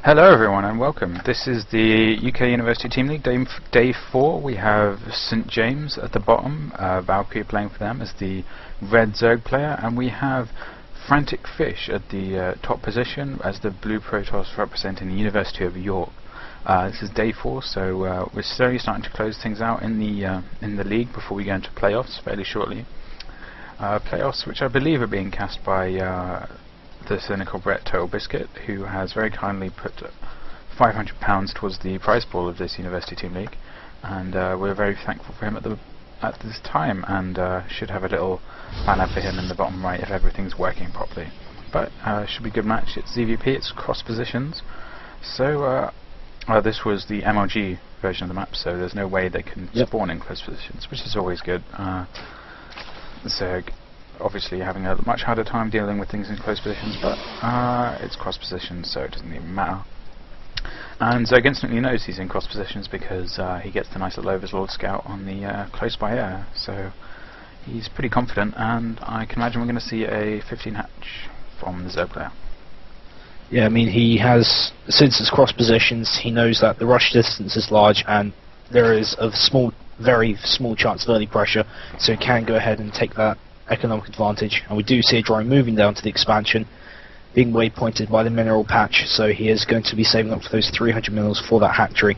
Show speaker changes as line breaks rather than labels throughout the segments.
Hello everyone and welcome. This is the UK University Team League, day 4. We have St James at the bottom, Valkyrie playing for them as the red Zerg player, and we have Frantic Fish at the top position as the blue Protoss representing the University of York. This is day 4, so we're slowly starting to close things out in the league before we go into playoffs fairly shortly. Playoffs which I believe are being cast by the cynical Brett Total Biscuit, who has very kindly put £500 towards the prize pool of this University Team League, and we're very thankful for him at this time, and should have a little banner for him in the bottom right if everything's working properly. But should be a good match. It's ZVP, it's cross positions, so this was the MLG version of the map, so there's no way they can spawn in close positions, which is always good. Zerg obviously having a much harder time dealing with things in close positions, but it's cross positions, so it doesn't even matter. And Zerg instantly knows he's in cross positions because he gets the nice little Overlord Scout on the close by air, so he's pretty confident, and I can imagine we're going to see a 15 hatch from the Zerg player.
Yeah, I mean, he has, since it's cross positions, he knows that the rush distance is large and there is a very small chance of early pressure, so he can go ahead and take that economic advantage. And we do see a drone moving down to the expansion, being waypointed by the mineral patch, so he is going to be saving up for those 300 mils for that hatchery.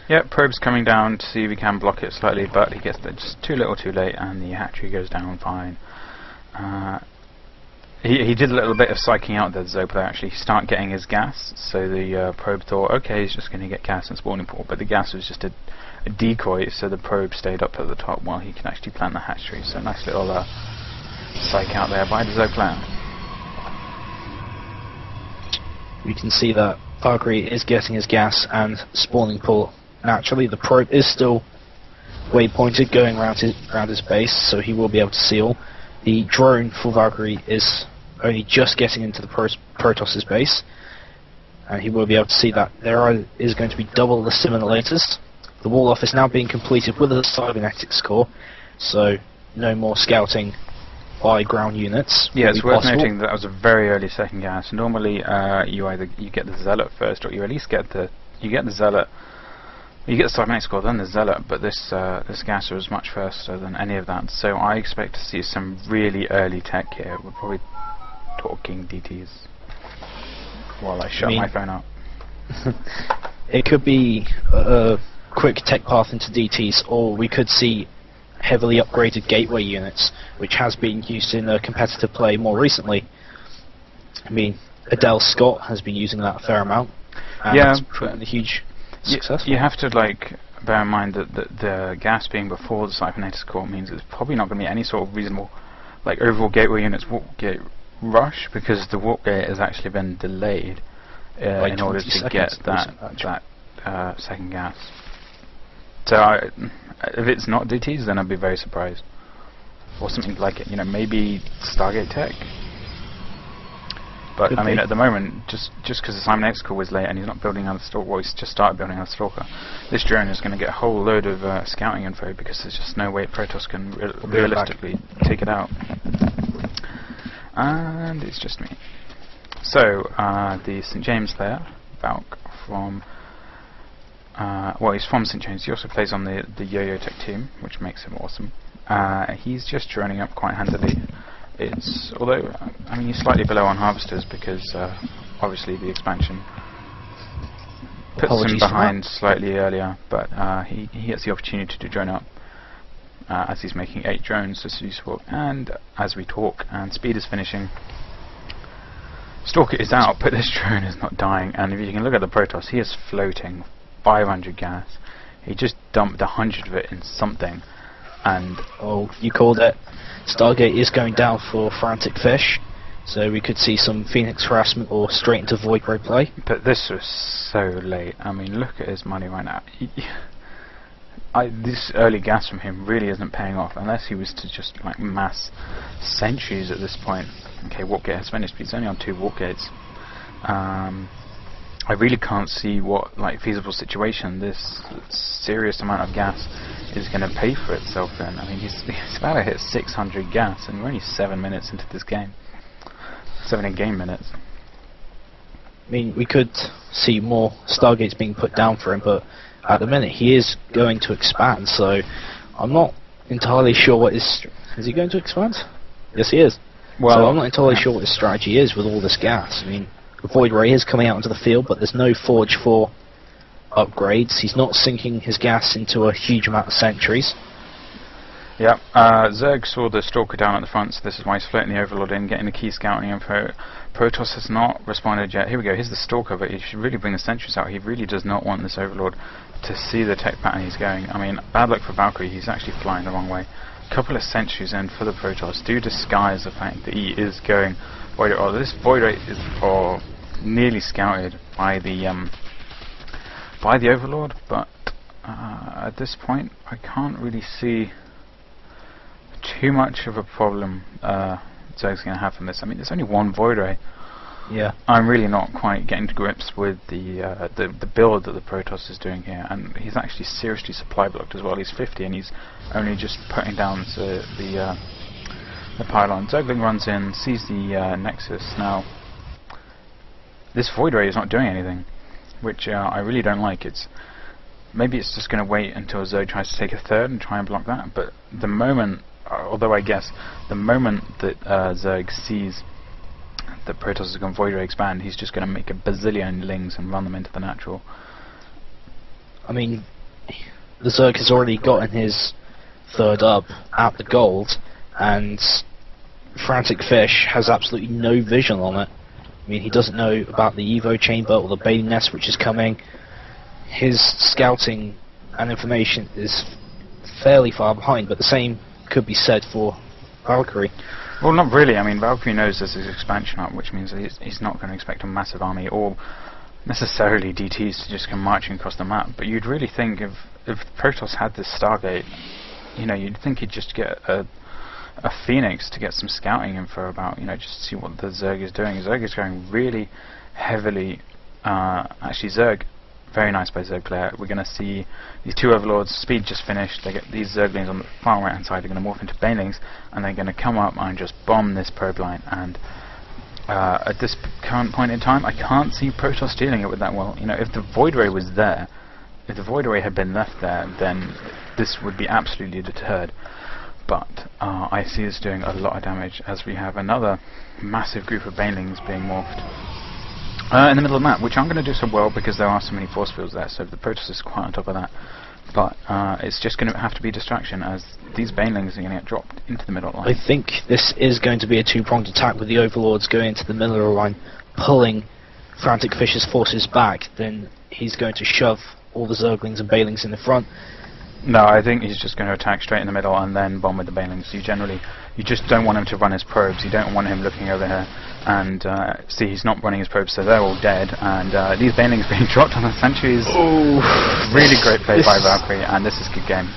Yep, probe's coming down to see if he can block it slightly, but he gets there just too little too late, and the hatchery goes down fine. He did a little bit of psyching out the Zerg player, actually start getting his gas, so the probe thought, okay, he's just going to get gas in spawning pool, but the gas was just a decoy, so the probe stayed up at the top while he can actually plant the hatchery. So nice little psych out there by the Zerg player.
We can see that Valkyrie is getting his gas and spawning pool. Naturally, the probe is still waypointed going around his base, so he will be able to seal. The drone for Valkyrie is only just getting into the Protoss's base, and he will be able to see that there is going to be double the simulators. The wall off is now being completed with a cybernetics core, so no more scouting by ground units.
Yeah, it's worth noting that was a very early second gas. Normally, you get the Zealot first, or you at least get the Zealot. You get the cybernetics core, then the Zealot. But this gasser was much faster than any of that. So I expect to see some really early tech here. We're probably talking DTs while I shut my phone up.
It could be a quick tech path into DTs, or we could see heavily upgraded gateway units, which has been used in competitive play more recently. I mean, Adele Scott has been using that a fair amount, and it's proven a huge success.
You have to bear in mind that the gas being before the cybernetics core means it's probably not going to be any sort of reasonable overall gateway units warp gate rush, because the warp gate has actually been delayed in order to get that second gas. So if it's not DTs, then I'd be very surprised, or something like it. Maybe Stargate Tech. But I mean, at the moment, just because the cybernetics core was late and he's not building another stalker, well, he's just started building another stalker. This drone is going to get a whole load of scouting info, because there's just no way Protoss can realistically take it out. And it's just me. So the St James player, Valk, from he's from St James. He also plays on the Yo-Yo Tech team, which makes him awesome. He's just droning up quite handily. Although I mean, he's slightly below on harvesters because obviously the expansion puts him behind slightly earlier, but he gets the opportunity to drone up as he's making 8 drones. This is useful. And as we talk, and speed is finishing, Stalker is out, but this drone is not dying. And if you can look at the Protoss, he is floating 500 gas. He just dumped 100 of it in something, and
you called it. Stargate is going down for Frantic Fish, so we could see some Phoenix harassment or straight into Void Ray play.
But this was so late. I mean, look at his money right now. This early gas from him really isn't paying off, unless he was to just mass sentries at this point. Okay, warp gate has finished, but he's only on 2 warp gates. I really can't see what feasible situation this serious amount of gas is going to pay for itself in. I mean, he's about to hit 600 gas, and we're only 7 minutes into this game. 7 in-game minutes.
I mean, we could see more Stargates being put down for him, but at the minute he is going to expand, so I'm not entirely sure what his... Is he going to expand? Yes, he is.
Well,
so I'm not entirely sure what his strategy is with all this gas. I mean, the Void Ray is coming out into the field, but there's no Forge for upgrades. He's not sinking his gas into a huge amount of sentries.
Yeah, Zerg saw the Stalker down at the front, so this is why he's floating the Overlord in, getting the key scouting info. Protoss has not responded yet. Here we go, here's the Stalker, but he should really bring the sentries out. He really does not want this Overlord to see the tech pattern he's going. I mean, bad luck for Valkyrie, he's actually flying the wrong way. A couple of sentries in for the Protoss do disguise the fact that he is going Void Ray. Oh, this Void Ray is nearly scouted by the Overlord, but at this point I can't really see too much of a problem Zerg's going to have from this. I mean, there's only one Void Ray.
Yeah.
I'm really not quite getting to grips with the build that the Protoss is doing here, and he's actually seriously supply blocked as well. He's 50 and he's only just putting down the pylon. Zergling runs in, sees the Nexus. Now, this Void Ray is not doing anything, which I really don't like. Maybe it's just going to wait until Zerg tries to take a third and try and block that, but the moment, although I guess the moment that Zerg sees that Protoss is going to Void Ray expand, he's just going to make a bazillion lings and run them into the natural.
I mean, the Zerg has already gotten his third up at the gold, and Frantic Fish has absolutely no vision on it. I mean, he doesn't know about the Evo chamber or the Baiting Nest which is coming. His scouting and information is fairly far behind, but the same could be said for Valkyrie.
Well, not really. I mean, Valkyrie knows there's this expansion up, which means that he's not going to expect a massive army or necessarily DTs to just come marching across the map. But you'd really think if Protoss had this Stargate, you know, you'd think he'd just get a Phoenix to get some scouting info about, you know, just to see what the Zerg is doing. Zerg is going really heavily. Actually, Zerg. Very nice by Zerg player. We're going to see these two Overlords. Speed just finished. They get these Zerglings on the far right hand side. They're going to morph into Banelings, and they're going to come up and just bomb this probe line. And at this current point in time, I can't see Protoss dealing it with that well. You know, if the Void Ray was there, if the Void Ray had been left there, then this would be absolutely deterred. But I see this doing a lot of damage as we have another massive group of Banelings being morphed. In the middle of the map, which I'm going to do so well because there are so many force fields there, so the Protoss is quite on top of that. But it's just going to have to be distraction as these Banelings are going to get dropped into the middle line.
I think this is going to be a two-pronged attack with the Overlords going into the middle of the line, pulling Frantic Fish's forces back. Then he's going to shove all the Zerglings and Banelings in the front.
No, I think he's just going to attack straight in the middle and then bomb with the Banelings. You just don't want him to run his probes. You don't want him looking over here. And see, he's not running his probes, so they're all dead. And these Banelings being dropped on the sentries.
Ooh.
Really great play by Valkyrie, and this is a good game.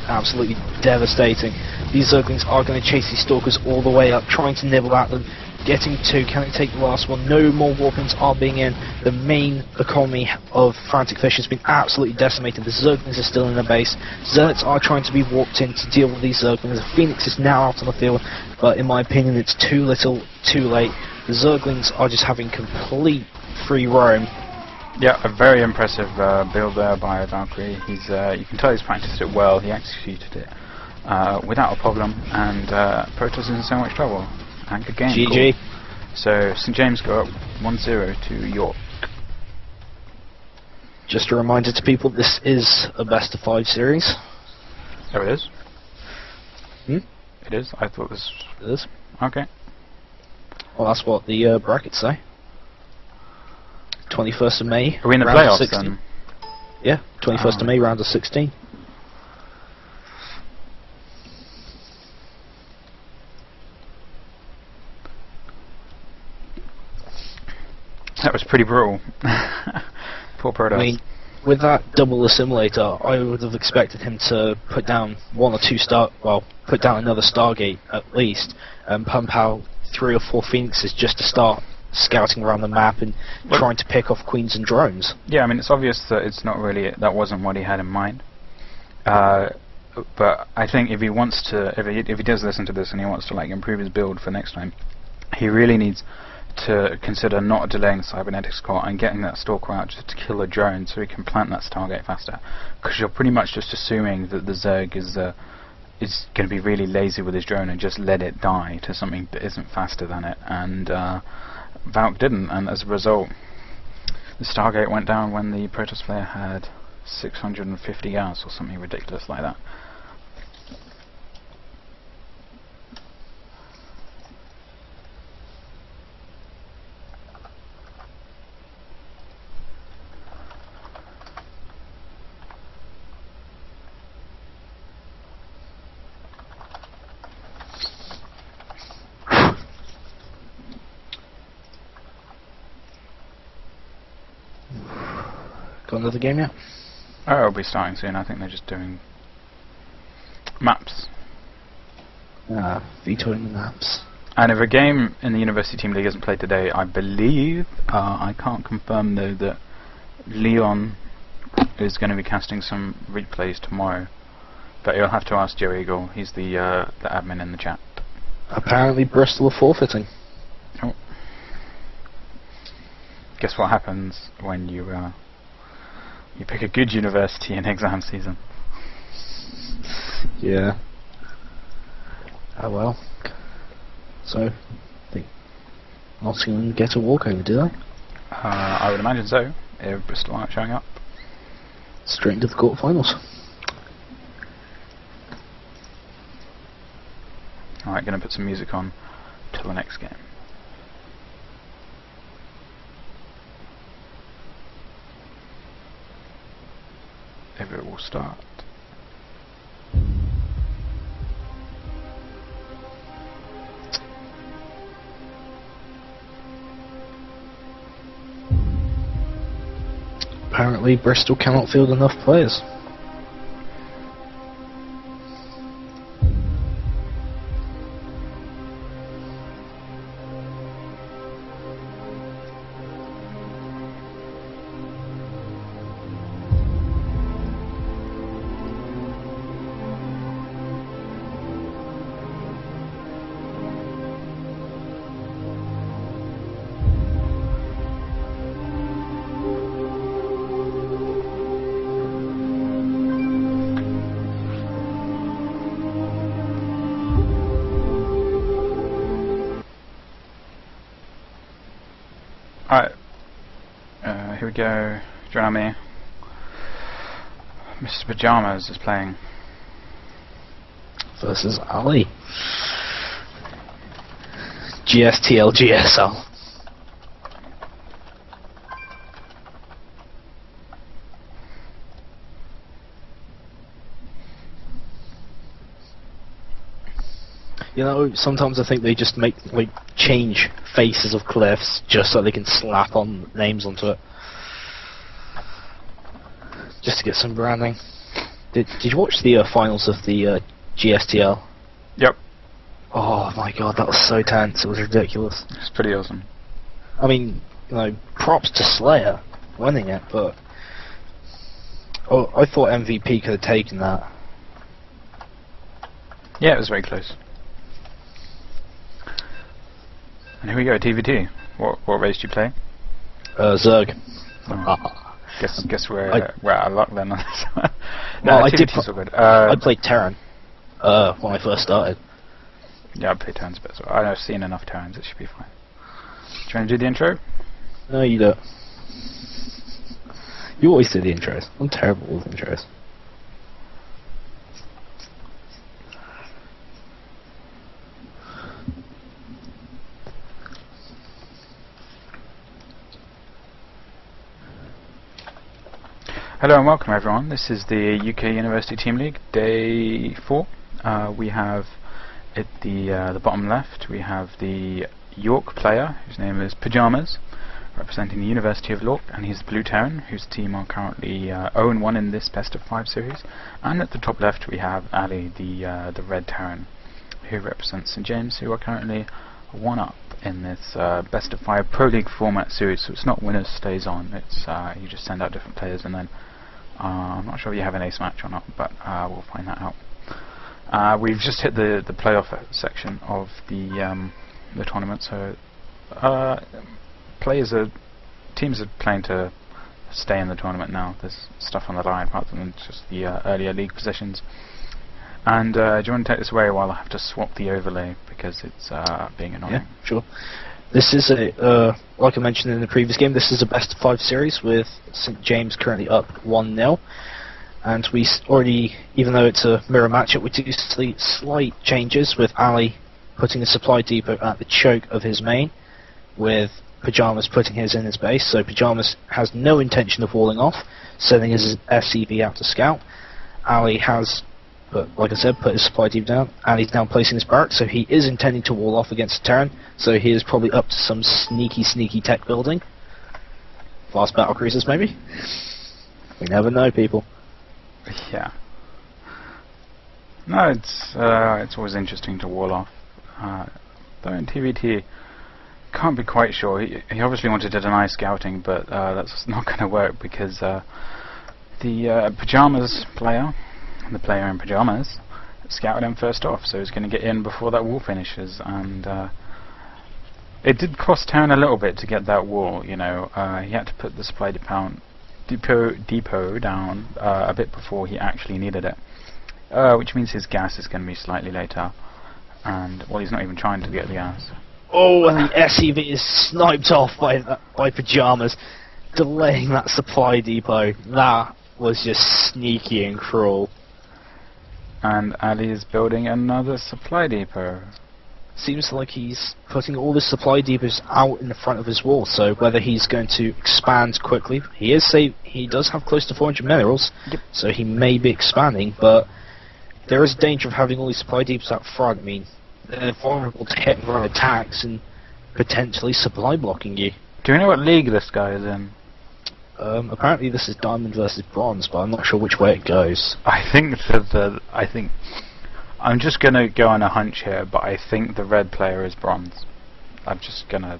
Absolutely devastating. These Zerglings are going to chase these Stalkers all the way up, trying to nibble at them. Getting two, can they take the last one? No more Warpins are being in. The main economy of Frantic Fish has been absolutely decimated. The Zerglings are still in the base. Zerglings are trying to be warped in to deal with these Zerglings. The Phoenix is now out on the field, but in my opinion it's too little, too late. The Zerglings are just having complete free roam.
Yeah, a very impressive build there by Valkyrie. You can tell he's practiced it well. He executed it without a problem, and Protoss is in so much trouble. And good game.
GG.
Cool. So St James go up 1-0 to York.
Just a reminder to people, this is a best of 5 series.
Oh, it is?
Hmm?
It is? I thought this...
It is.
Okay.
Well, that's what the brackets say. 21st of May.
Are we in the playoffs then?
Yeah, 21st of May, round of 16.
That was pretty brutal. Poor Protoss.
I mean, with that double assimilator, I would have expected him to put down put down another Stargate at least, and pump out 3 or 4 Phoenixes just to start scouting around the map and trying to pick off Queens and drones.
Yeah, I mean, it's obvious that it's not really, that wasn't what he had in mind. But I think if he wants to, if he does listen to this and he wants to like improve his build for next time, he really needs to consider not delaying the cybernetics core and getting that stalker out just to kill a drone so he can plant that Stargate faster. Because you're pretty much just assuming that the Zerg is going to be really lazy with his drone and just let it die to something that isn't faster than it. And Valk didn't, and as a result, the Stargate went down when the Protoss player had 650 gas or something ridiculous like that.
Got another game yet?
Oh, it'll be starting soon. I think they're just doing maps.
Vetoing the maps.
And if a game in the University Team League isn't played today, I believe, I can't confirm though, that Leon is going to be casting some replays tomorrow. But you'll have to ask Joe Eagle. He's the admin in the chat.
Apparently Bristol are forfeiting.
Oh. Guess what happens when you pick a good university in exam season?
Yeah. Oh well. So, I think Nottingham get a walkover, do they?
I would imagine so, if Bristol aren't showing up.
Straight into the quarterfinals.
Alright, gonna put some music on till the next game. If it will start.
Apparently Bristol cannot field enough players.
Alright, here we go. Join me. Mr. Pajamas is playing.
Versus Ali. GSTL GSL. You know, sometimes I think they just change faces of cliffs just so they can slap on names onto it. Just to get some branding. Did you watch the finals of the GSTL?
Yep.
Oh my god, that was so tense, it was ridiculous.
It's pretty awesome.
I mean, you know, props to Slayer winning it, but I thought MVP could have taken that.
Yeah, it was very close. And here we go, TVT. What race do you play?
Zerg.
Oh. Guess we're out of luck then on this one.
No,
No,
I did.
TVT's all good.
I played Terran when I first started.
Yeah, I played Terrans a bit as well. I've seen enough Terrans, it should be fine. Do you want to do the intro?
No, you don't. You always do the intros. I'm terrible with intros.
Hello and welcome everyone. This is the UK University Team League, day 4. We have at the bottom left, we have the York player, whose name is Pajamas, representing the University of York, and he's the Blue Terran, whose team are currently 0-1 in this best of 5 series. And at the top left we have Ali, the Red Terran, who represents St James, who are currently 1-up in this best of 5 Pro League format series. So it's not winners stays on, it's you just send out different players, and then I'm not sure if you have an ace match or not, but we'll find that out. We've just hit the playoff section of the tournament, so teams are playing to stay in the tournament now. There's stuff on the line rather than just the earlier league positions. And do you want to take this away while I have to swap the overlay because it's being annoying?
Yeah, sure. This is like I mentioned in the previous game, this is a best of 5 series with St James currently up 1-0. And we already, even though it's a mirror matchup, we do see slight changes with Ali putting the supply depot at the choke of his main, with Pyjamas putting his in his base. So Pyjamas has no intention of walling off, sending his SCV out to scout. Ali has, like I said, put his supply depot down. Ali's now placing his barracks, so he is intending to wall off against the Terran. So he is probably up to some sneaky tech building. Fast battle cruisers, maybe? We never know, people.
Yeah. No, it's always interesting to wall off. Though in TVT, can't be quite sure. He obviously wanted to deny scouting, but that's not going to work because the Pyjamas player, the player in Pyjamas, scouted him first off, so he's going to get in before that wall finishes. And it did cost Terran a little bit to get that wall. You know, he had to put the supply depot down a bit before he actually needed it, which means his gas is going to be slightly later. And well, he's not even trying to get the gas.
Oh, and the SCV is sniped off by Pyjamas, delaying that supply depot. That was just sneaky and cruel.
And Ali is building another supply depot.
Seems like he's putting all the supply depots out in the front of his wall, so whether he's going to expand quickly, he does have close to 400 minerals,
yep.
So he may be expanding, but there is a danger of having all these supply depots out front. I mean, they're vulnerable to hit and run attacks and potentially supply blocking you.
Do you know what league this guy is in?
Apparently this is Diamond versus Bronze, but I'm not sure which way it goes.
I think I'm just gonna go on a hunch here, but I think the red player is Bronze. I'm just gonna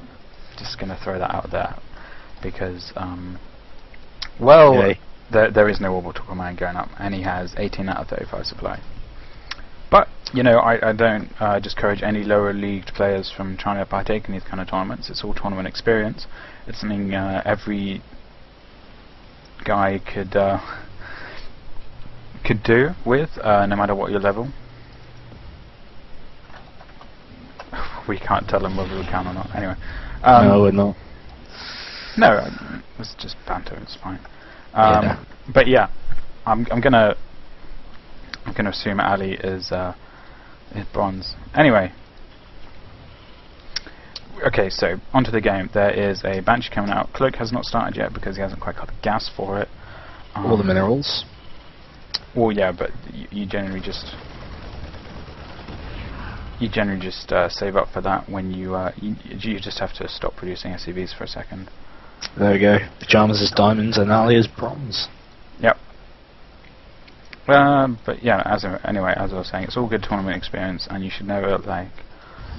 throw that out there because well,
okay.
there is no orbital command going up, and he has 18 out of 35 supply. But you know, I don't discourage any lower leagued players from trying to partake in these kind of tournaments. It's all tournament experience. It's something every guy could do with, no matter what your level. We can't tell them whether we can or not. Anyway,
no, we're not.
No, it's just banter. It's fine.
Yeah.
But yeah, I'm gonna assume Ali is Bronze. Anyway. Okay, so onto the game. There is a Banshee coming out. Cloak has not started yet because he hasn't quite got the gas for it.
All the minerals.
Well, yeah, but you generally just save up for that when you just have to stop producing SCVs for a second.
There we go. Pyjamas is diamonds and Ali is bronze.
Yep. But yeah, as I was saying, it's all good tournament experience, and you should never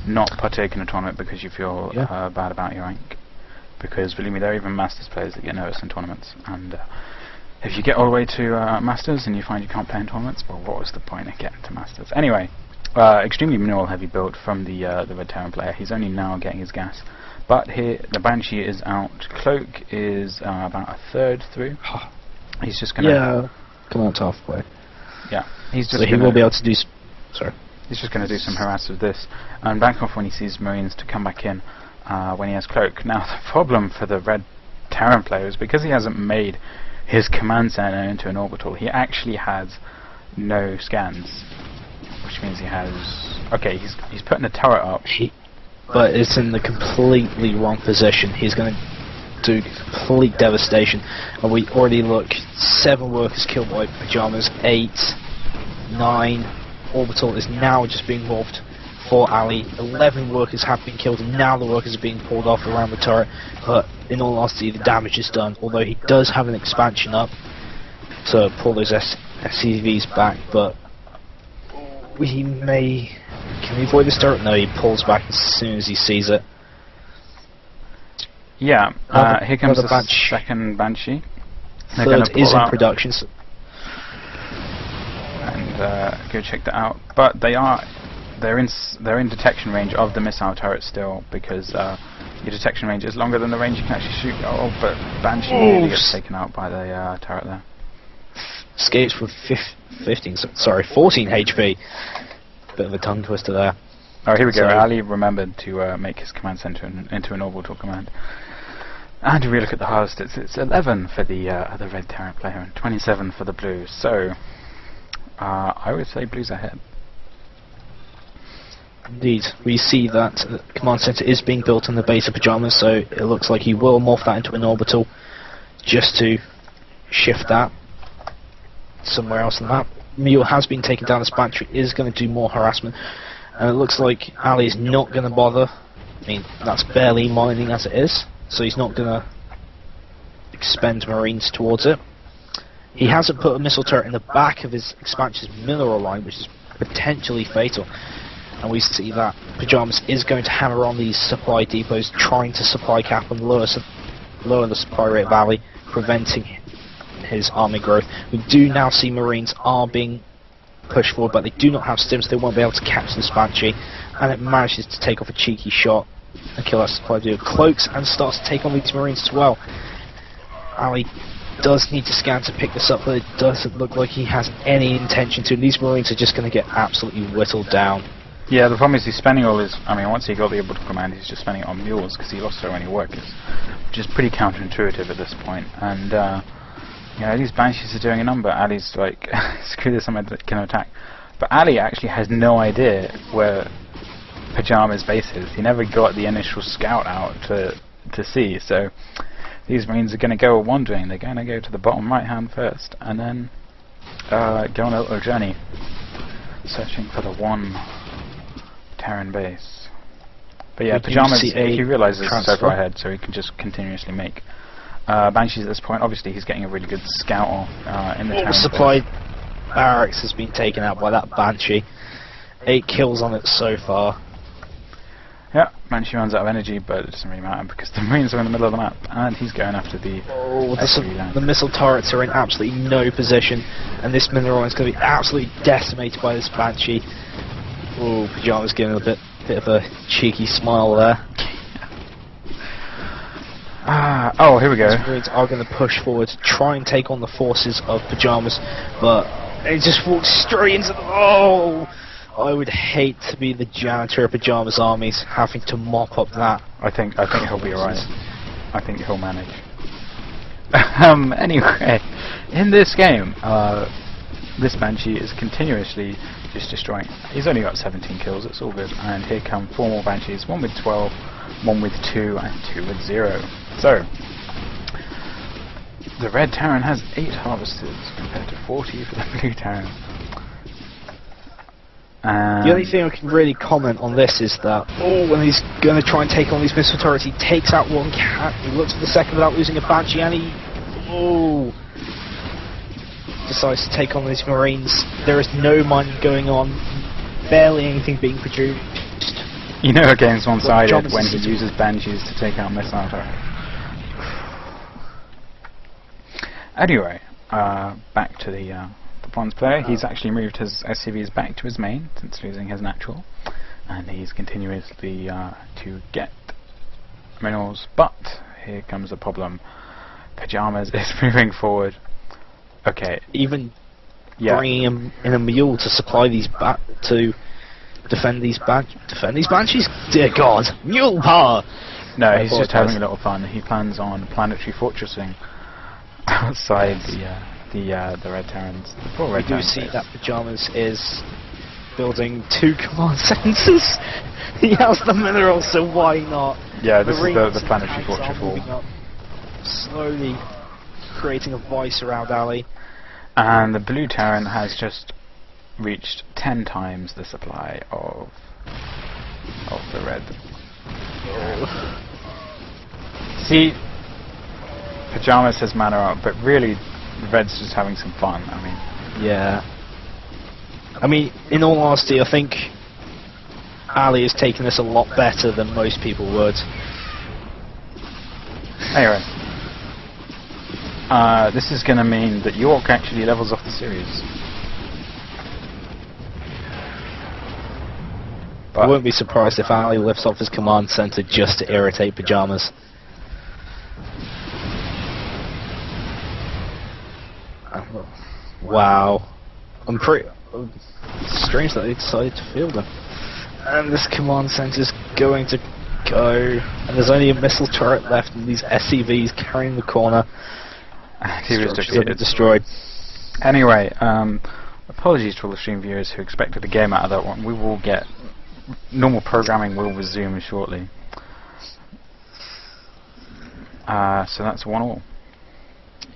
not partake in a tournament because you feel bad about your rank. Because believe me, there are even Masters players that get nervous in tournaments, and if you get all the way to Masters and you find you can't play in tournaments, well, what was the point of getting to Masters? Anyway, extremely mineral heavy build from the Red Terran player. He's only now getting his gas, but here the Banshee is out. Cloak is about a third through. He's just gonna
come out halfway.
Yeah, he's just.
So he will be able to do. Sorry.
He's just going to do some harass with this and back off when he sees Marines to come back in when he has Cloak. Now the problem for the Red Terran player is because he hasn't made his command center into an orbital, he actually has no scans, which means he has. Okay, he's putting a turret up.
But it's in the completely wrong position. He's going to do complete devastation. And we already look 7 workers killed by Pyjamas, 8, 9. Orbital is now just being morphed for Ali. 11 workers have been killed, and now the workers are being pulled off around the turret. But in all honesty, the damage is done. Although he does have an expansion up to pull those SCVs back, but he may. Can he avoid this turret? No, he pulls back as soon as he sees it.
Yeah, here comes the second Banshee.
Third is in production.
And go check that out. But they're in detection range of the missile turret still, because Your detection range is longer than the range you can actually shoot. Oh, but Banshee nearly gets taken out by the turret there.
Escapes with 14 HP. Bit of a tongue twister there.
Oh, here we go.
So
Ali remembered to make his command center into an orbital command. And if we look at the hardest, it's 11 for the red Terran player and 27 for the blue. So I would say blue's ahead.
Indeed, we see that the command center is being built on the base of Pyjamas, so it looks like he will morph that into an orbital just to shift that somewhere else on the map. Mule has been taken down. This battery is going to do more harassment, and it looks like Ali is not going to bother. I mean, that's barely mining as it is, so he's not going to expend Marines towards it. He hasn't put a missile turret in the back of his expansion's mineral line, which is potentially fatal. And we see that Pyjamas is going to hammer on these supply depots, trying to supply cap and lower the supply rate of Ali, preventing his army growth. We do now see Marines are being pushed forward, but they do not have stims, so they won't be able to catch this Banshee, and it manages to take off a cheeky shot and kill that supply depot. Cloaks and starts to take on these Marines as well. Ali does need to scan to pick this up, but it doesn't look like he has any intention to. These Marines are just going to get absolutely whittled down.
Yeah, the problem is he's spending all his... I mean, once he got the orbital command, he's just spending it on mules because he lost so many workers, which is pretty counterintuitive at this point. And, you know, these Banshees are doing a number. Ali's like, screw this, I'm going to attack. But Ali actually has no idea where Pyjama's base is. He never got the initial scout out to see, so these Marines are going to go wandering. They're going to go to the bottom right-hand first, and then go on a little journey, searching for the one Terran base. But yeah, Pyjamas, he realizes it's so far ahead, so he can just continuously make Banshees at this point. Obviously he's getting a really good scout off in the Terran
supply barracks has been taken out by that Banshee. 8 kills on it so far.
Yeah, Banshee runs out of energy, but it doesn't really matter because the Marines are in the middle of the map, and he's going after the
the missile turrets are in absolutely no position, and this mineral is going to be absolutely decimated by this Banshee. Oh, Pyjama's giving a bit of a cheeky smile there.
Oh, here we go.
These Marines are going to push forward to try and take on the forces of Pyjamas, but they just walk straight into the... Oh! I would hate to be the janitor of Pyjamas armies, having to mop up that.
I think he'll be alright. I think he'll manage. Anyway, in this game, this Banshee is continuously just destroying. He's only got 17 kills, it's all good. And here come 4 more Banshees, 1 with 12, 1 with 2, and 2 with 0. So, the red Terran has 8 harvesters compared to 40 for the blue Terran.
The only thing I can really comment on this is that, when he's going to try and take on these missile turrets, he takes out one cat, he looks for the second without losing a Banshee, and he decides to take on these Marines. There is no mining going on, barely anything being produced.
You know a game's one-sided when he uses Banshees to take out missile turrets. Anyway, back to the bronze player. He's actually moved his SCVs back to his main since losing his natural, and he's continuously to get minerals, but here comes the problem. Pyjamas is moving forward. Okay.
Even bringing him in a mule to supply these to defend these Banshees? Dear God, mule power!
No, he's just having a little fun. He plans on planetary fortressing outside the red Terrans.
We do see that Pyjamas is building 2 command centers. He has the minerals, so why not?
Yeah, this is the planetary fortress wall.
Slowly creating a vice around Ali.
And the blue Terran has just reached 10 times the supply of the red. See, Pyjamas says mana out, but really the red's just having some fun. I mean,
yeah. I mean, in all honesty, I think Ali is taking this a lot better than most people would.
Anyway, this is going to mean that York actually levels off the series.
I wouldn't be surprised if Ali lifts off his command center just to irritate Pyjamas. Wow. It's strange that they decided to field him. And this command center's going to go, and there's only a missile turret left, and these SCVs carrying the corner.
He was defeated.
Destroyed.
Anyway, apologies to all the stream viewers who expected a game out of that one. We will get normal programming will resume shortly. So that's 1-1.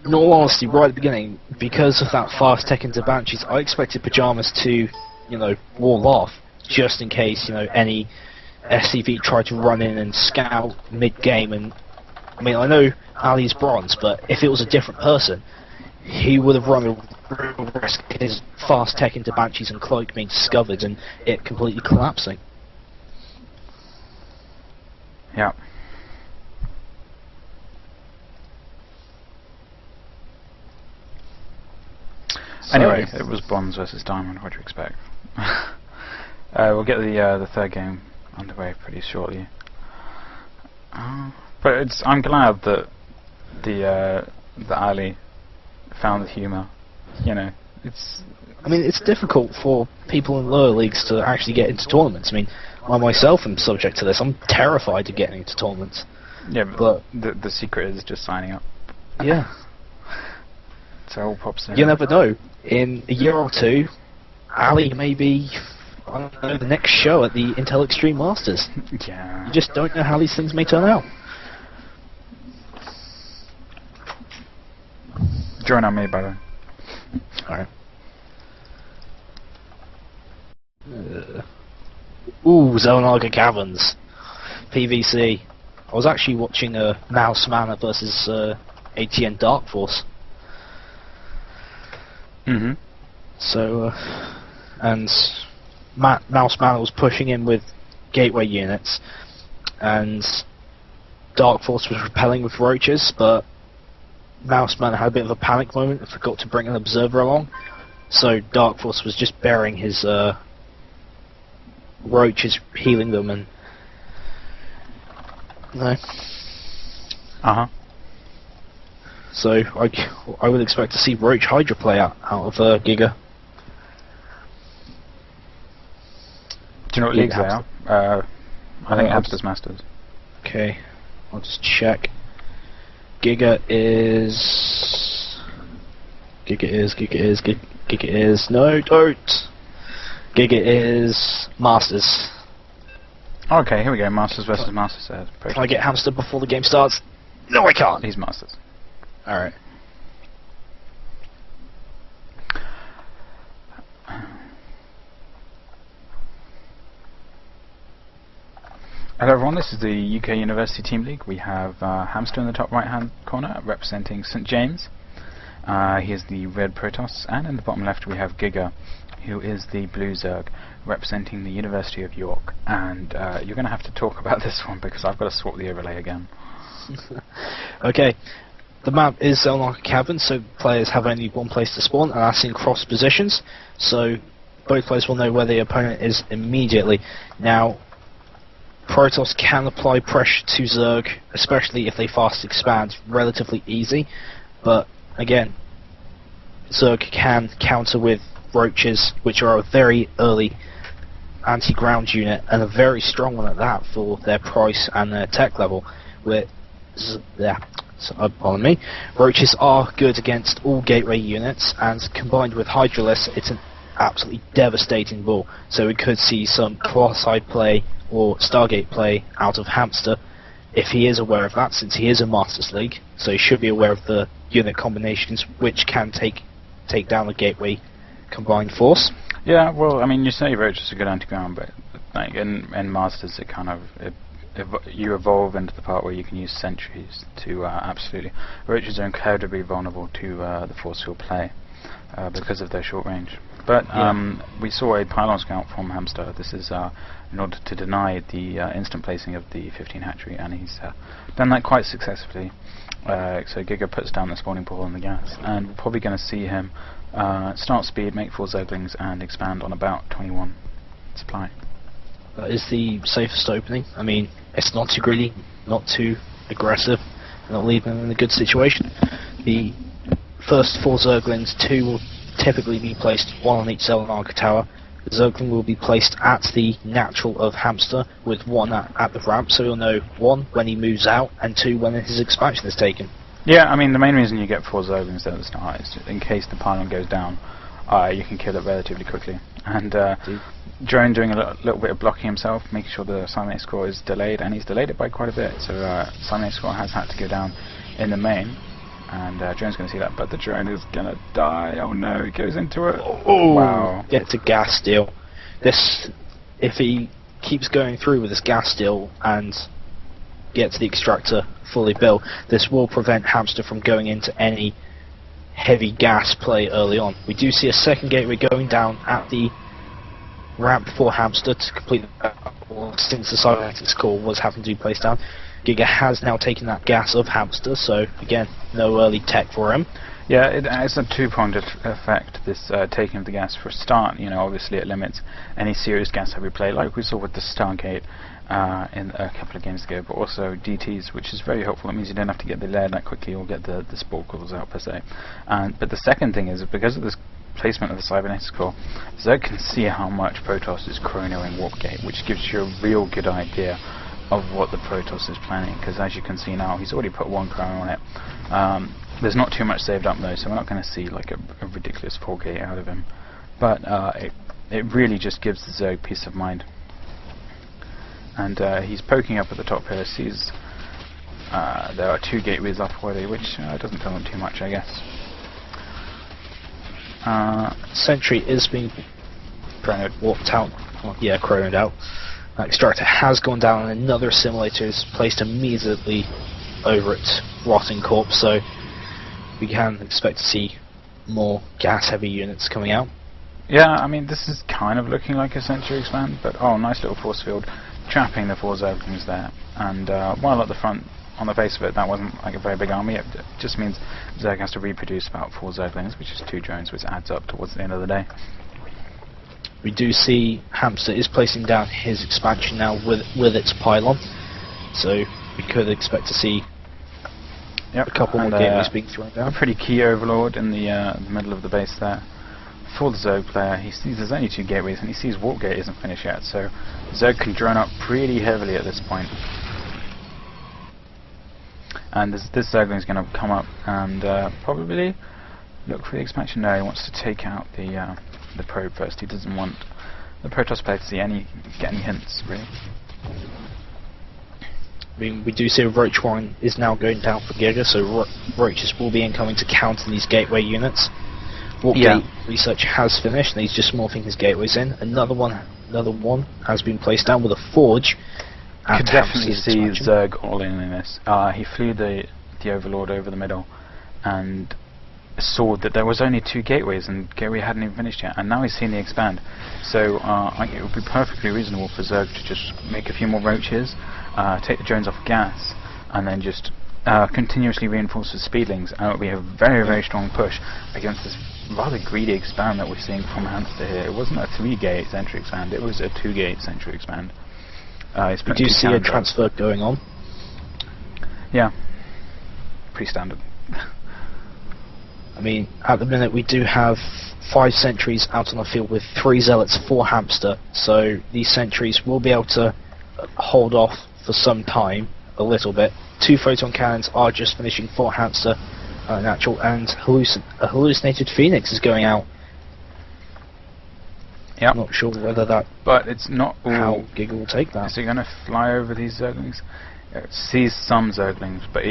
In all honesty, right at the beginning, because of that fast tech into Banshees, I expected Pyjamas to, wall off, just in case, any SCV tried to run in and scout mid-game. And I mean, I know Ali's bronze, but if it was a different person, he would have run a real risk of his fast tech into Banshees and Cloak being discovered and it completely collapsing.
Yeah. Anyway, it was bronze versus diamond. What do you expect? We'll get the third game underway pretty shortly. But I'm glad that that Ali found the humour.
I mean, it's difficult for people in lower leagues to actually get into tournaments. I mean, I myself am subject to this. I'm terrified of getting into tournaments.
Yeah, but the secret is just signing up.
Yeah.
So all pops in.
You never know. In a year or two, Ali may be, I don't know, the next show at the Intel Extreme Masters.
Yeah.
You just don't know how these things may turn out.
Join on me, by the way.
Alright. Ooh, Zonaga Caverns. PVC. I was actually watching Mouse Manor versus ATN Dark Force.
Mm-hmm.
So, and Mouse Manor was pushing in with gateway units, and Dark Force was repelling with roaches, but Mouse Manor had a bit of a panic moment and forgot to bring an observer along, so Dark Force was just burying his roaches, healing them, and so I would expect to see Roach Hydra play out of Giga.
Do you know what leagues they are? I think Hamster's Masters.
Okay, I'll just check. Giga is. No, don't. Giga is Masters.
Okay, here we go. Masters versus Masters.
Can I get Hamster before the game starts? No, I can't.
He's Masters.
Alright.
Hello everyone, this is the UK University Team League. We have Hamster in the top right hand corner representing St James. He is the red Protoss, and in the bottom left we have Giga, who is the blue Zerg representing the University of York. And you're going to have to talk about this one because I've got to swap the overlay again.
Okay. The map is Zelnarka Cavern, so players have only one place to spawn, and that's in cross positions, so both players will know where the opponent is immediately. Now, Protoss can apply pressure to Zerg, especially if they fast expand, relatively easy, but again, Zerg can counter with Roaches, which are a very early anti-ground unit, and a very strong one at that for their price and their tech level. Pardon me. Roaches are good against all gateway units, and combined with Hydralisk, it's an absolutely devastating ball. So we could see some cross-side play or Stargate play out of Hamster, if he is aware of that, since he is a Masters League. So he should be aware of the unit combinations which can take down the gateway combined force. Yeah,
well, I mean, you say Roaches are good anti-ground, but like in Masters, it kind of you evolve into the part where you can use sentries to absolutely. Roaches are incredibly vulnerable to the force field play because of their short range. But we saw a pylon scout from Hamster. This is in order to deny the instant placing of the 15 hatchery, and he's done that quite successfully. So Giga puts down the spawning pool on the gas, and we're probably going to see him start speed, make 4 Zerglings, and expand on about 21 supply.
That is the safest opening. I mean, it's not too greedy, not too aggressive, and not leaving them in a good situation. The first 4 Zerglings, 2 will typically be placed, 1 on each Zellenarga tower. The Zergling will be placed at the natural of Hamster, with 1 at the ramp, so you'll know 1 when he moves out, and 2 when his expansion is taken.
Yeah, I mean, the main reason you get 4 Zerglings at the start is in case the pylon goes down, you can kill it relatively quickly. And Drone doing a little bit of blocking himself, making sure the Simon score is delayed, and he's delayed it by quite a bit, so Simon score has had to go down in the main. And Drone's going to see that, but the drone is going to die. Oh no, he goes into it.
Oh,
wow.
Gets a gas steal. This, if he keeps going through with this gas steal and gets the extractor fully built, this will prevent Hamster from going into any heavy gas play early on. We do see a second gateway going down at the ramp for Hamster to complete the since the cybernetics core was having to be placed down. Giga has now taken that gas of Hamster, so again, no early tech for him.
Yeah, it's a two-pronged effect, this taking of the gas. For a start, you know, obviously it limits any serious gas heavy play, like we saw with the Stargate in a couple of games ago, but also DTs, which is very helpful. It means you don't have to get the lair that quickly or get the sporkles out per se. But the second thing is, because of this placement of the cybernetics core, Zerg can see how much Protoss is chronoing Warpgate, which gives you a real good idea of what the Protoss is planning, because as you can see now, he's already put 1 chrono on it. There's not too much saved up though, so we're not going to see like a ridiculous 4K out of him, but it really just gives the Zerg peace of mind. And he's poking up at the top here, sees there are 2 gateways up already, which doesn't tell him too much, I guess.
Sentry is being warped out, chronoed out. Extractor has gone down, and another assimilator is placed immediately over its rotting corpse, so we can expect to see more gas-heavy units coming out.
Yeah, I mean, this is kind of looking like a Sentry expand, but oh, nice little force field, trapping the 4 Zerglings there. And while at the front, on the face of it, that wasn't like a very big army, it just means Zerg has to reproduce about 4 Zerglings, which is 2 drones, which adds up towards the end of the day.
We do see Hamster is placing down his expansion now with its pylon, so we could expect to see a couple more gateways being thrown down.
A pretty key overlord in the middle of the base there. For the Zerg player, he sees there's only 2 gateways, and he sees Warpgate isn't finished yet, so Zerg can drone up pretty heavily at this point. And this Zergling is going to come up and probably look for the expansion. No, he wants to take out the probe first. He doesn't want the Protoss player to see get any hints, really.
I mean, we do see a Roach Warren is now going down for Giga, so Roaches will be incoming to counter these gateway units. Warpgate research has finished, and he's just morphing his gateways in. Another one has been placed down with a forge.
Could definitely see Zerg all in this. He flew the Overlord over the middle, and saw that there was only 2 gateways, and gateway hadn't even finished yet, and now he's seen the expand. So it would be perfectly reasonable for Zerg to just make a few more roaches, take the drones off gas, and then just continuously reinforce with speedlings, and it would be a very, very strong push against this rather greedy expand that we're seeing from Hamster here. It wasn't a 3-gate Sentry expand, it was a 2-gate Sentry expand.
We do see a transfer going on.
Yeah, pretty standard.
I mean, at the minute we do have 5 sentries out on the field with 3 zealots for Hamster, so these sentries will be able to hold off for some time, a little bit. 2 photon cannons are just finishing for Hamster, natural, and a hallucinated Phoenix is going out.
Yep.
Not sure whether that,
but it's not
how Giga will take that.
Is he going to fly over these Zerglings? It sees some Zerglings, but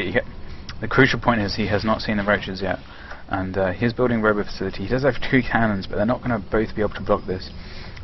the crucial point is he has not seen the roaches yet. And he's building robot facility. He does have 2 cannons, but they're not going to both be able to block this.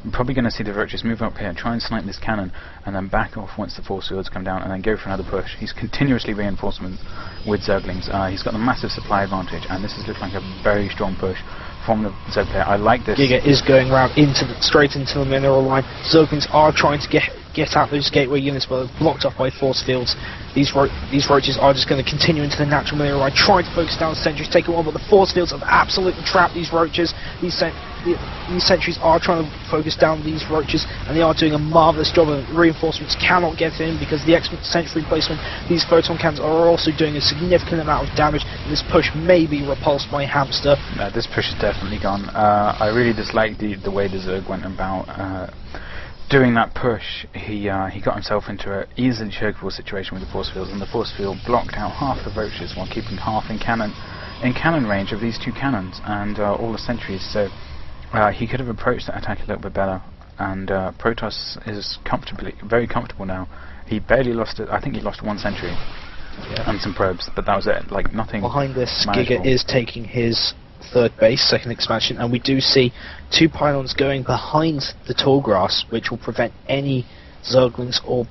I'm probably going to see the roaches move up here, try and snipe this cannon, and then back off once the force fields come down, and then go for another push. He's continuously reinforcement with Zerglings. He's got a massive supply advantage, and this is looking like a very strong push from the Zerg player. I like this.
Giga is going round straight into the mineral line. Zerglings are trying to get out those gateway units, but they're blocked off by force fields. These roaches are just going to continue into the natural mineral line, trying to focus down the sentries, take it on, but the force fields have absolutely trapped these roaches. These sentries are trying to focus down these roaches, and they are doing a marvellous job of it. Reinforcements cannot get in because the excellent sentry placement. These photon cannons are also doing a significant amount of damage, and this push may be repulsed by Hamster.
No, this push is definitely gone. I really dislike the way the Zerg went about doing that push. He got himself into an easily chokeable situation with the force fields, and the force field blocked out half the roaches while keeping half in cannon range of these two cannons and all the sentries. So he could have approached that attack a little bit better, and Protoss is very comfortable now. He barely lost it. I think he lost one sentry and some probes, but that was it. Like nothing.
Behind this, Giga is taking his third base, second expansion, and we do see two pylons going behind the tall grass, which will prevent any Zerglings or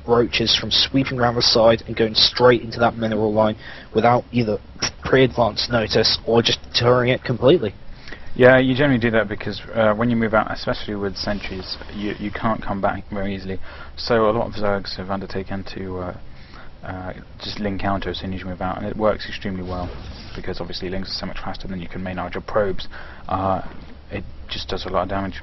roaches from sweeping around the side and going straight into that mineral line without either pre-advance notice or just deterring it completely.
Yeah, you generally do that because when you move out, especially with sentries, you can't come back very easily. So a lot of Zergs have undertaken to just link counter as soon as you move out, and it works extremely well because obviously links are so much faster than you can main-arch your probes. It just does a lot of damage,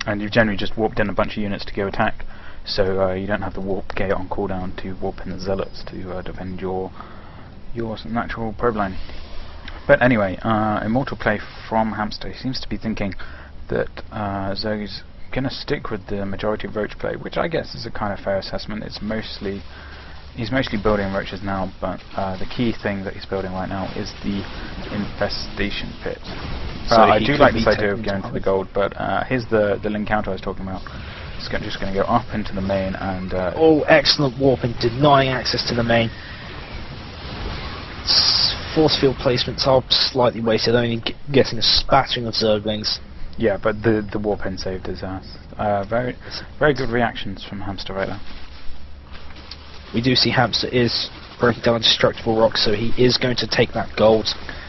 and you've generally just warped in a bunch of units to go attack, so you don't have the warp gate on cooldown to warp in the zealots to defend your natural probe line. But anyway, immortal play from Hamster. He seems to be thinking that Zerg is going to stick with the majority of roach play, which I guess is a kind of fair assessment. He's mostly building roaches now, but the key thing that he's building right now is the infestation pit. So I do like this idea of going for the gold, but here's the link counter I was talking about. It's just going to go up into the main and...
excellent warping, denying access to the main. Force field placements are slightly wasted, only getting a spattering of Zerglings.
Yeah, but the warp in saved his ass. Very good reactions from Hamster right there.
We do see Hamster is breaking down destructible rocks, so he is going to take that gold.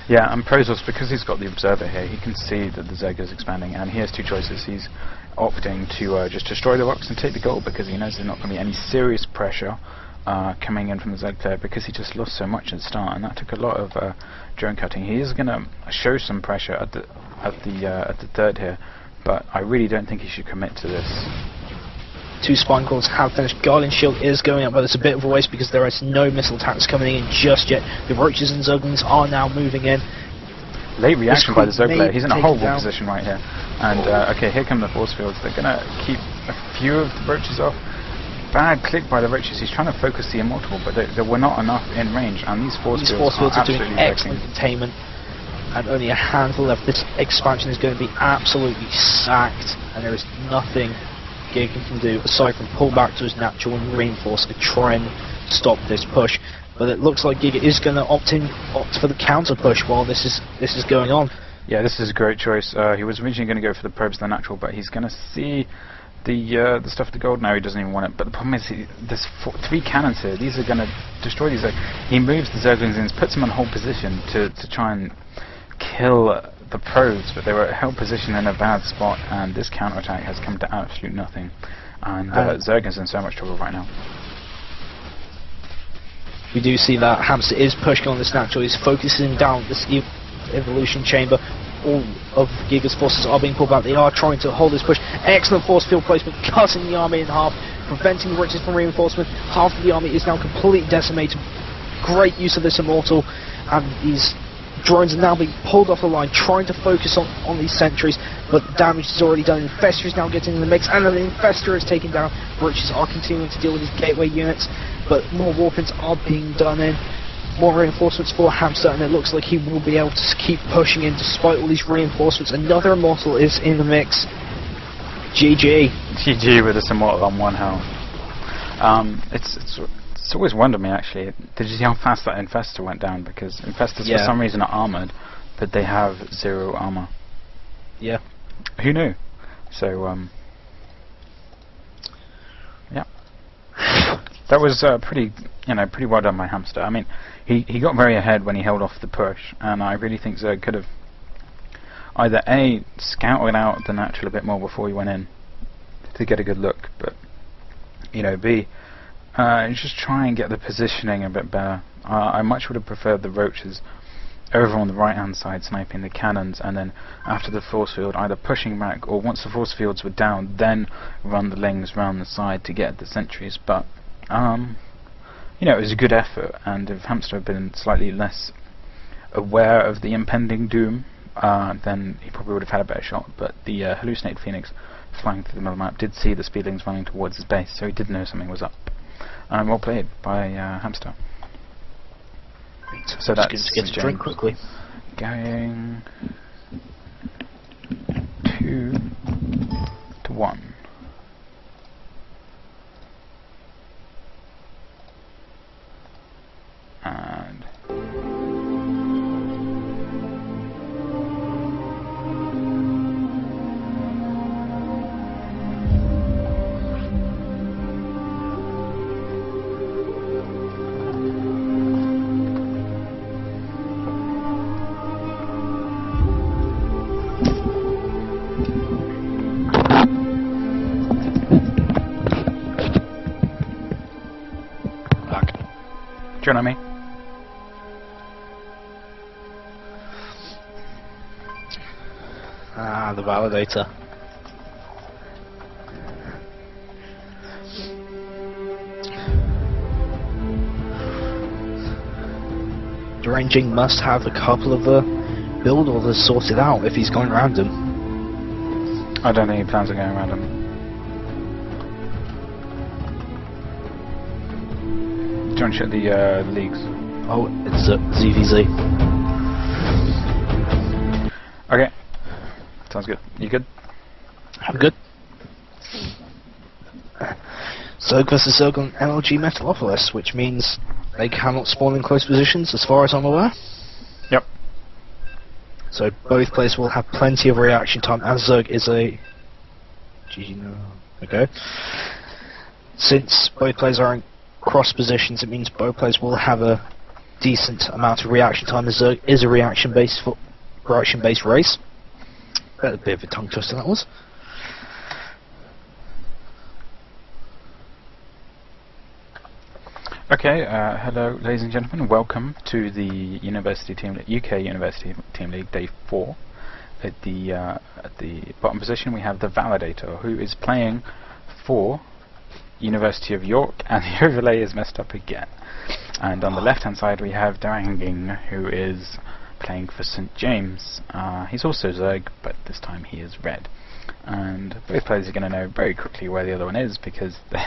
Yeah, and Protoss, because he's got the observer here, he can see that the Zerg is expanding, and he has two choices. He's opting to just destroy the rocks and take the gold because he knows there's not going to be any serious pressure coming in from the Zerg player because he just lost so much at the start, and that took a lot of drone cutting. He is going to show some pressure at the third here, but I really don't think he should commit to this.
Two spine cores have finished. Guardian Shield is going up, but it's a bit of a waste because there is no missile attacks coming in just yet. The roaches and Zerglings are now moving in.
Late reaction by the Zerg player. He's in a horrible position right here. And okay, here come the force fields. They're going to keep a few of the roaches off. Bad click by the roaches. He's trying to focus the immortal, but there were not enough in range. And these force fields are
doing excellent containment, and only a handful left. This expansion is going to be absolutely sacked, and there is nothing Giga can do aside from pull back to his natural and reinforce and try and stop this push. But it looks like Giga is going to opt for the counter push while this is going on.
Yeah, this is a great choice. He was originally going to go for the probes, the natural, but he's going to see the stuff of the gold now. He doesn't even want it. But the problem is, there's three cannons here. These are going to destroy these. He moves the Zerglings in, puts them on hold position to try and kill the probes, but they were held position in a bad spot, and this counterattack has come to absolute nothing. And Zerg is in so much trouble right now.
We do see that Hamster is pushing on this natural. He's focusing down this evolution chamber. All of Giga's forces are being pulled back. They are trying to hold this push. Excellent force field placement, cutting the army in half, preventing the riches from reinforcement. Half of the army is now completely decimated. Great use of this immortal, and these drones are now being pulled off the line, trying to focus on these sentries, but the damage is already done. Infestor is now getting in the mix, and the Infestor is taken down. Riches are continuing to deal with these gateway units, but more warpins are being done in. More reinforcements for Hamster, and it looks like he will be able to keep pushing in despite all these reinforcements. Another immortal is in the mix. GG.
GG with this immortal on one health. It's always wondered me actually. Did you see how fast that Infestor went down? Because Infestors for some reason are armored, but they have 0 armor.
Yeah.
Who knew? So yeah. That was pretty well done by Hamster. I mean, he got very ahead when he held off the push, and I really think Zerg could have either A, scouted out the natural a bit more before he went in to get a good look, but you know, B, just try and get the positioning a bit better. I much would have preferred the roaches over on the right hand side sniping the cannons, and then after the force field either pushing back, or once the force fields were down, then run the lings round the side to get the sentries. But you know, it was a good effort, and if Hamster had been slightly less aware of the impending doom, then he probably would have had a better shot. But the hallucinated Phoenix flying through the middle map did see the speedlings running towards his base, so he did know something was up. Well played by Hamster. So that's
just get a drink quickly.
Going 2-1. And do you know what I mean?
Ah, the validator. Deranging must have a couple of build orders sorted out if he's going random.
I don't think he plans on going random. Do you want to check the leagues?
Oh, it's ZVZ.
Okay. Sounds good. You good?
I'm good. Zerg vs Zerg on MLG Metalopolis, which means they cannot spawn in close positions, as far as I'm aware.
Yep.
So both players will have plenty of reaction time, as Zerg is a... GG, no. Okay. Since both players are in cross positions, it means both players will have a decent amount of reaction time, as Zerg is a reaction-based race. A bit of a tongue twister that was.
Okay, hello ladies and gentlemen, welcome to the University Team UK University Team League Day 4. At the bottom position we have the Validator, who is playing for University of York, and the overlay is messed up again. And on the left hand side we have Deranging, who is playing for St James. He's also Zerg, but this time he is red. And both players are going to know very quickly where the other one is, because the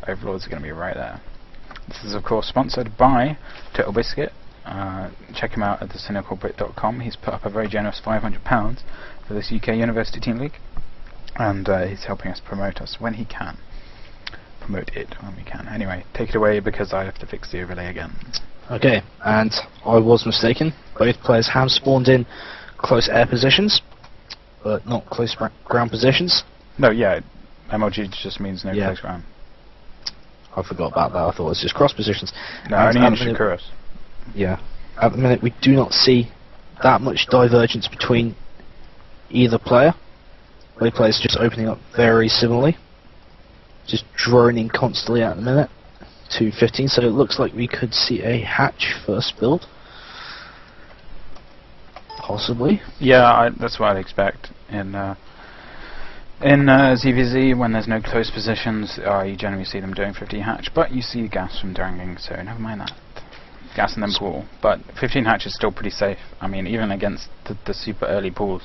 overlords are going to be right there. This is of course sponsored by Turtle Biscuit. Check him out at thecynicalbrit.com. He's put up a very generous £500 for this UK University Team League, and he's helping us promote us when he can. Promote it when we can. Anyway, take it away, because I have to fix the overlay again.
Okay, and I was mistaken. Both players have spawned in close air positions, but not close ground positions.
No, yeah, MLG just means no
Yeah.
close ground.
I forgot about that. I thought it was just cross positions.
No,
And
only in
at the minute-
Shakuras.
Yeah. At the minute, we do not see that much divergence between either player. Both players just opening up very similarly. Just droning constantly at the minute. 2:15, so it looks like we could see a hatch first build. Possibly.
Yeah, that's what I'd expect. In ZVZ, when there's no close positions, you generally see them doing 50 hatch, but you see gas from Deranging, so never mind that. Gas and then pool. But 15 hatch is still pretty safe. I mean, even against the super early pools,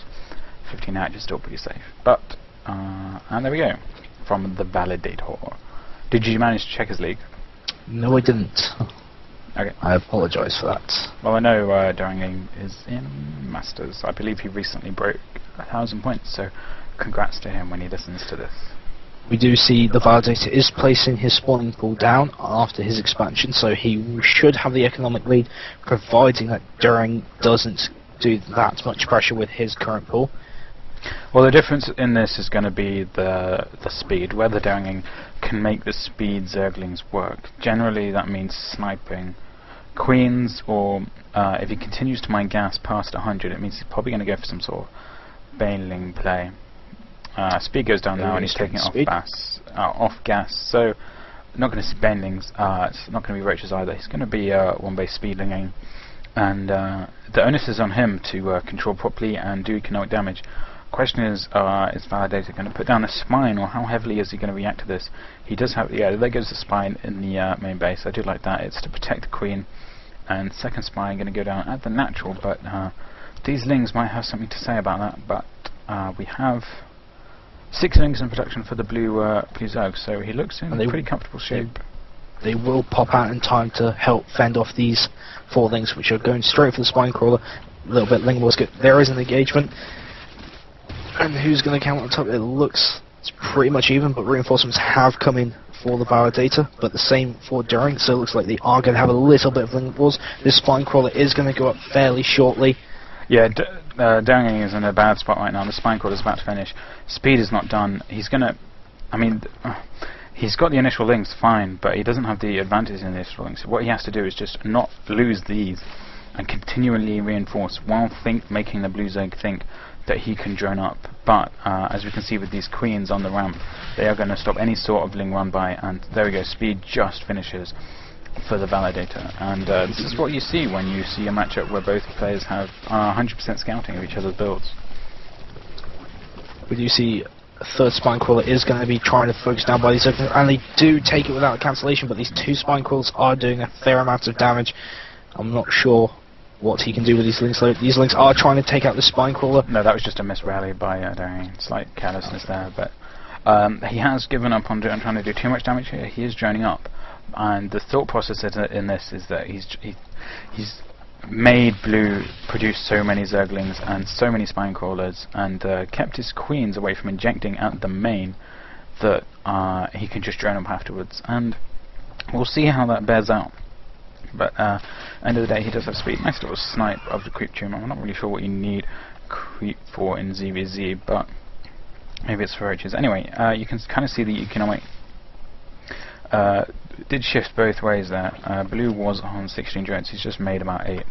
15 hatch is still pretty safe. But, and there we go. From the Validator. Did you manage to check his league?
No, I didn't.
Okay.
I apologise for that.
Well, I know Deranging is in Masters. I believe he recently broke 1,000 points, so congrats to him when he listens to this.
We do see the Validator is placing his spawning pool down after his expansion, so he should have the economic lead, providing that Durang doesn't do that much pressure with his current pool.
Well, the difference in this is going to be the speed, whether Deranging can make the speed Zerglings work. Generally that means sniping queens, or if he continues to mine gas past 100, it means he's probably going to go for some sort of baneling play. Speed goes down now, and he's taking it off gas. So not going to see banelings. It's not going to be roaches either. He's going to be one-base speedlinging, and the onus is on him to control properly and do economic damage. Question is Validator going to put down a spine, or how heavily is he going to react to this? He does have, yeah, there goes the spine in the main base. I do like that. It's to protect the queen, and second spine going to go down at the natural, but these lings might have something to say about that. But we have 6 lings in production for the blue Zerg, so he looks in pretty comfortable shape.
They will pop out in time to help fend off these 4 lings, which are going straight for the spine crawler. A little bit ling wars. There is an engagement. And who's going to count on top? It looks it's pretty much even, but reinforcements have come in for the Validator, but the same for Daring, so it looks like they are going to have a little bit of link wars. This spine crawler is going to go up fairly shortly.
Yeah, Daring is in a bad spot right now. The spine crawler is about to finish. Speed is not done. He's going to... I mean, he's got the initial links, fine, but he doesn't have the advantage in the initial links. So what he has to do is just not lose these and continually reinforce while making the blue Zerg think that he can drone up. But as we can see with these queens on the ramp, they are going to stop any sort of ling run by, and there we go, speed just finishes for the Validator. And this is what you see when you see a matchup where both players have 100% scouting of each other's builds.
But you see a third spine crawler is going to be trying to focus down by these, and they do take it without cancellation, but these 2 spine crawlers are doing a fair amount of damage. I'm not sure what he can do with these links. These links are trying to take out the spine crawler.
No, that was just a miss rally by Daring. Slight carelessness there, but he has given up on trying to do too much damage here. He is droning up, and the thought process in this is that he's made blue produce so many Zerglings and so many spine crawlers, and kept his queens away from injecting at the main, that he can just drone up afterwards, and we'll see how that bears out. But end of the day, he does have speed. Nice little snipe of the creep tumor. I'm not really sure what you need creep for in ZVZ, but maybe it's for roaches. Anyway, you can kind of see the economic did shift both ways there. Blue was on 16 drones. He's just made about 8,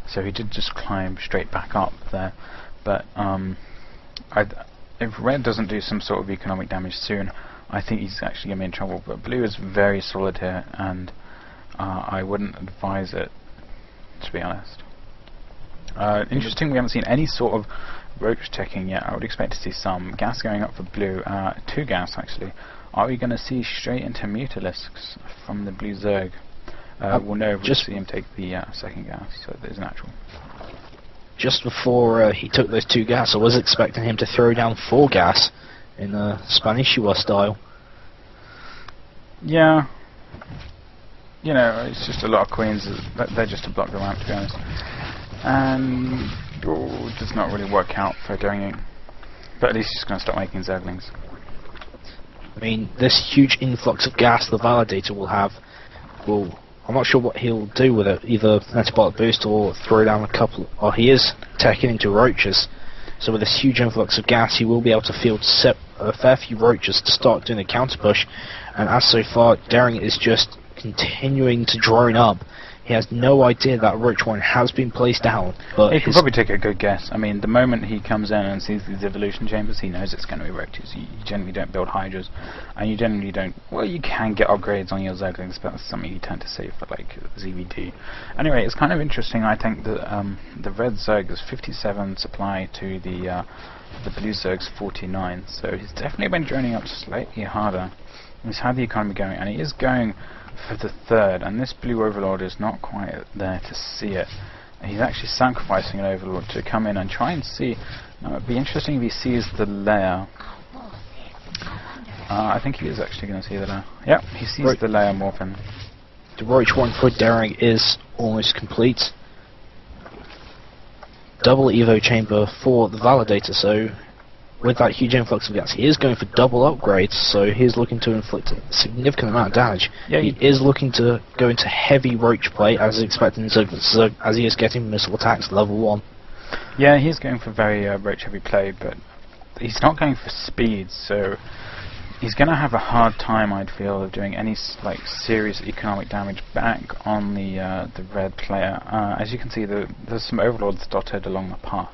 so he did just climb straight back up there. But if red doesn't do some sort of economic damage soon, I think he's actually going to be in trouble. But blue is very solid here, and I wouldn't advise it, to be honest. Interesting, we haven't seen any sort of roach checking yet. I would expect to see some. Gas going up for blue, 2 gas actually. Are we going to see straight into Mutalisks from the blue Zerg? We'll know if we see him take the second gas, so there's an actual.
Just before he took those 2 gas, I was expecting him to throw down 4 gas in Spanish style.
Yeah. You know, it's just a lot of queens. They're just to block the ramp, to be honest. And it does not really work out for Daring. But at least he's going to stop making Zerglings.
I mean, this huge influx of gas the Validator will have, I'm not sure what he'll do with it, either antibiotic boost or throw down a couple, or he is teching into roaches. So with this huge influx of gas, he will be able to field a fair few roaches to start doing a counter push. And as so far, Daring is just continuing to drone up. He has no idea that roach one has been placed down. But
he can probably take a good guess. I mean, the moment he comes in and sees these evolution chambers, he knows it's going to be roaches. You generally don't build hydras, and you generally don't. Well, you can get upgrades on your Zerglings, but that's something you tend to save for like ZVD. Anyway, it's kind of interesting. I think that the red Zerg is 57 supply to the blue Zerg's 49, so he's definitely been droning up slightly harder. He's had the economy going, and he is going for the third, and this blue overlord is not quite there to see it. He's actually sacrificing an overlord to come in and try and see. Now, it'd be interesting if he sees the lair. I think he is actually going to see the lair. Yep, he sees the lair morphin.
The roach one for Daring is almost complete. Double Evo chamber for the Validator, so with that huge influx of gas, he is going for double upgrades, so he is looking to inflict a significant amount of damage. Yeah, he is looking to go into heavy roach play, as is expected, as he is getting missile attacks level 1.
Yeah, he's going for very roach heavy play, but he's not going for speed, so he's going to have a hard time, I'd feel, of doing any like serious economic damage back on the red player. As you can see, there's some overlords dotted along the path.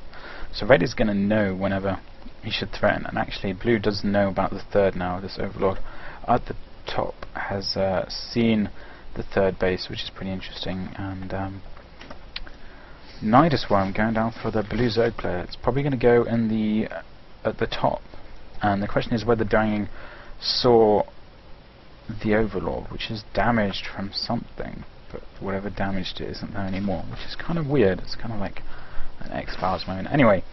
So red is going to know whenever he should threaten, and actually blue does know about the third now. This overlord at the top has seen the third base, which is pretty interesting. And Nidus Worm going down for the blue Zerg player. It's probably going to go in at the top, and the question is whether Danging saw the overlord, which is damaged from something, but whatever damaged it isn't there anymore, which is kind of weird. It's kind of like an X-Files moment. Anyway,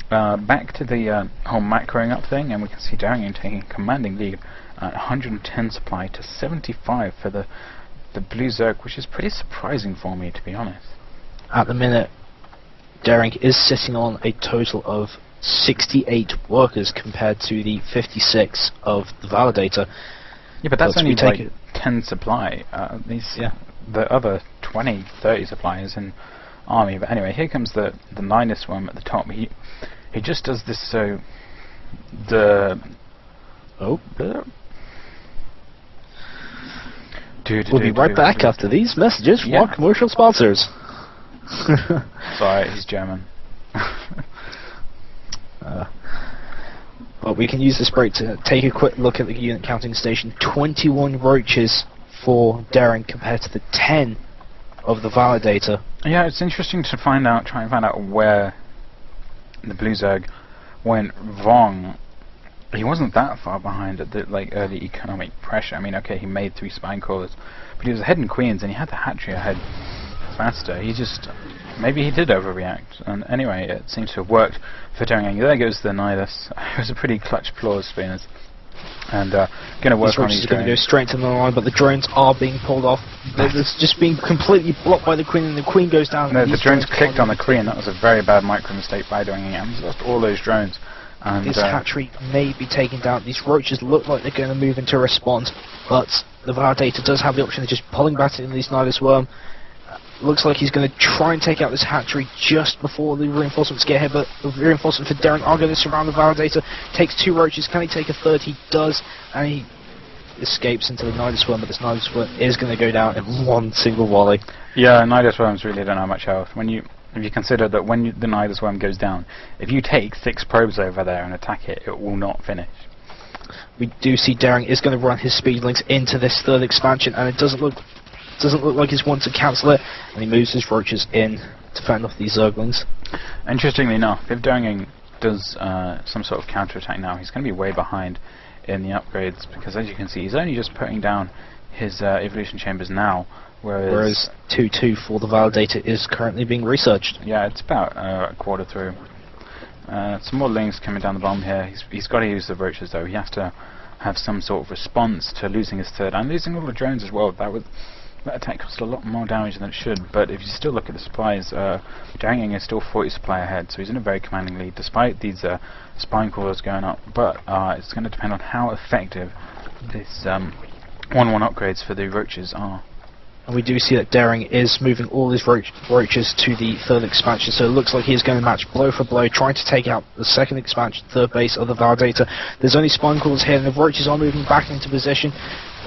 back to the whole macroing up thing, and we can see Danging taking a commanding lead at 110 supply to 75 for the blue Zerg, which is pretty surprising for me, to be honest.
At the minute, Daring is sitting on a total of 68 workers compared to the 56 of the Validator.
Yeah, but that's only like 10 supply. The other 20, 30 supply is in army. But anyway, here comes the Nidus Worm at the top. He just does this so we'll
be right back after these messages from our commercial sponsors.
Sorry, he's German.
But we can use this break to take a quick look at the unit counting station. 21 roaches for Daring compared to the 10 of the Validator. Yeah,
it's interesting to try and find out where the blue Zerg went wrong. He wasn't that far behind at the early economic pressure. I mean, okay, he made 3 spine crawlers, but he was ahead in queens and he had the hatchery ahead faster. Maybe he did overreact, and anyway, it seems to have worked for Daring. There goes the Nidus. It was a pretty clutch applause, Spinners. And going to work on these drones.
Going to go straight to the line, but the drones are being pulled off. It's just being completely blocked by the queen, and the queen goes down.
No, the drones clicked on the queen. That was a very bad micro mistake by Daring. He's lost all those drones. And
his hatchery may be taken down. These roaches look like they're going to move into response, but the Validator does have the option of just pulling back in this Nidus Worm. Looks like he's going to try and take out this hatchery just before the reinforcements get here, but the reinforcements for Daring are going to surround the Validator. Takes 2 roaches. Can he take a third? He does, and he escapes into the Nidus Worm, but this Nidus Worm is going to go down in one single volley.
Yeah, Nidus Worms really don't have much health. If you consider that when the Nidus Worm goes down, if you take 6 probes over there and attack it, it will not finish.
We do see Daring is going to run his speedlings into this third expansion, and it doesn't look like he's wanting to cancel it, and he moves his roaches in to fend off these Zerglings.
Interestingly enough, if Daring does some sort of counter-attack now, he's going to be way behind in the upgrades, because as you can see, he's only just putting down his evolution chambers now, whereas
2-2 for the Validator is currently being researched.
Yeah, it's about a quarter through. Some more lings coming down the bottom here. He's got to use the roaches though. He has to have some sort of response to losing his third and losing all the drones as well. That attack cost a lot more damage than it should, but if you still look at the supplies, Daring is still 40 supply ahead, so he's in a very commanding lead despite these spine crawlers going up, but it's going to depend on how effective this 1-1 upgrades for the roaches are.
And we do see that Daring is moving all his roaches to the third expansion, so it looks like he's going to match blow for blow, trying to take out the second expansion, third base of the Validator. There's only spine crawlers here, and the roaches are moving back into position.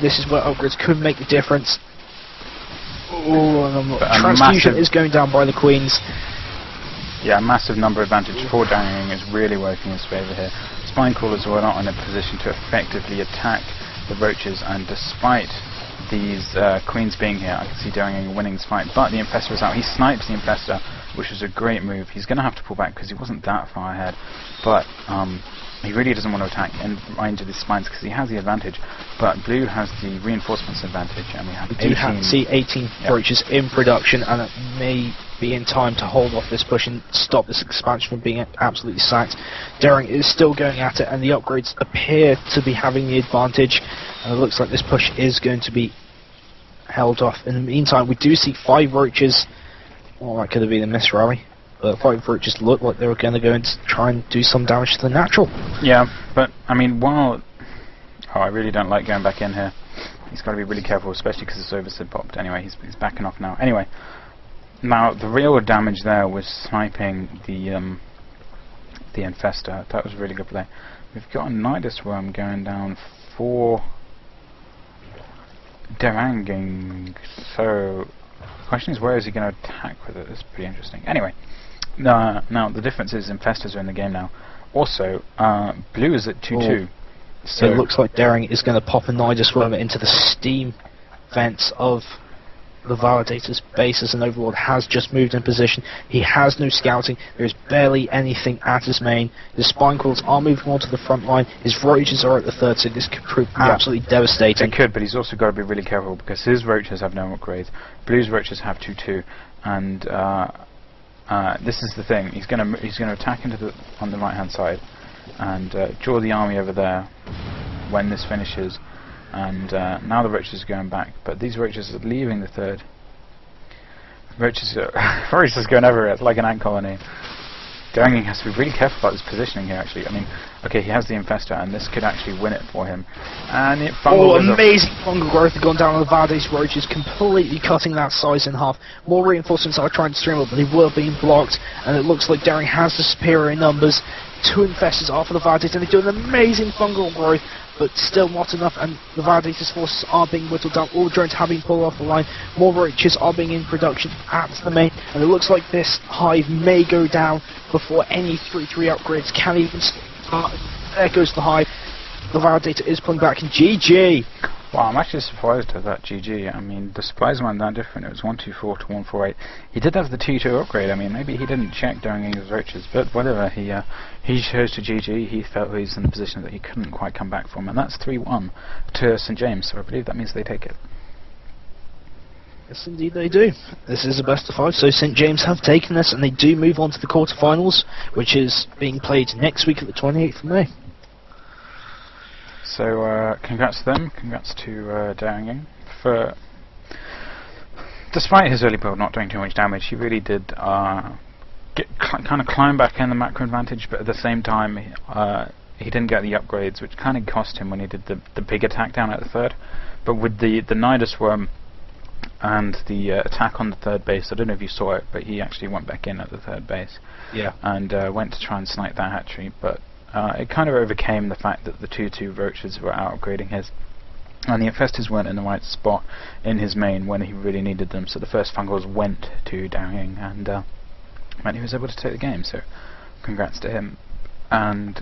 This is where upgrades could make the difference. Oh, transfusion is going down by the queens.
Yeah, a massive number advantage for Daring is really working in his favour here. Spine crawlers were not in a position to effectively attack the roaches, and despite these queens being here, I can see Daring winning this fight, but the Infestor is out. He snipes the Infestor, which was a great move. He's going to have to pull back because he wasn't that far ahead, but he really doesn't want to attack and into the spines because he has the advantage, but blue has the reinforcements advantage, and we have
18 roaches in production, and it may be in time to hold off this push and stop this expansion from being absolutely sacked. Daring is still going at it, and the upgrades appear to be having the advantage, and it looks like this push is going to be held off. In the meantime, we do see 5 roaches. Well, that could have been a miss rally. 5 roaches look like they were going to go and try and do some damage to the natural.
Yeah, but I mean, I really don't like going back in here. He's got to be really careful, especially because the Oversid popped. Anyway, he's backing off now. Anyway, now the real damage there was sniping the Infestor. That was a really good play. We've got a Nidus Worm going down for Deranging. So the question is, where is he going to attack with it? That's pretty interesting. Anyway, now the difference is Infestors are in the game now. Also, blue is at 2-2.
So it looks like Daring is going to pop a Nidus Worm into the steam vents of the Validator's base, as an Overlord has just moved in position. He has no scouting. There is barely anything at his main. His Spine Coils are moving on to the front line. His Roaches are at the third, so this could prove absolutely devastating.
It could, but he's also got to be really careful because his Roaches have no upgrades. Blue's Roaches have 2-2, and this is the thing. He's going to attack on the right hand side and draw the army over there when this finishes. And now the Roaches are going back, but these Roaches are leaving the third. Roaches are going everywhere. It's like an ant colony. Deranging has to be really careful about his positioning here, actually. I mean, okay, he has the Infestor, and this could actually win it for him. And it
amazing fungal growth has gone down on the Validator's Roaches, completely cutting that size in half. More reinforcements are trying to stream up, but they were being blocked, and it looks like Daring has the superior numbers. 2 Infestors are for the Validator, and they do an amazing fungal growth, but still not enough, and the Validator's forces are being whittled down. All the drones have been pulled off the line. More Roaches are being in production at the main, and it looks like this hive may go down before any 3-3 upgrades can even start. There goes the hive. The Validator is pulling back, and GG!
Wow, I'm actually surprised at that GG. I mean, the supplies weren't that different. It was 124 to 148. He did have the T2 upgrade. I mean, maybe he didn't check during his Roaches, but whatever. He chose to GG. He felt he was in a position that he couldn't quite come back from, and that's 3-1 to St James. So I believe that means they take it.
Yes, indeed they do. This is a best of 5, so St James have taken this, and they do move on to the quarterfinals, which is being played next week at the 28th of May.
So congrats to them, congrats to Deranging for, despite his early build not doing too much damage, he really did kind of climb back in the macro advantage, but at the same time he didn't get the upgrades, which kind of cost him when he did the big attack down at the third. But with the Nidus Worm and the attack on the third base, I don't know if you saw it, but he actually went back in at the third base, and went to try and snipe that hatchery, but it kind of overcame the fact that the 2-2 Roaches were out-upgrading his, and the Infestors weren't in the right spot in his main when he really needed them, so the first Fungals went to Deranging, and meant he was able to take the game, so congrats to him. And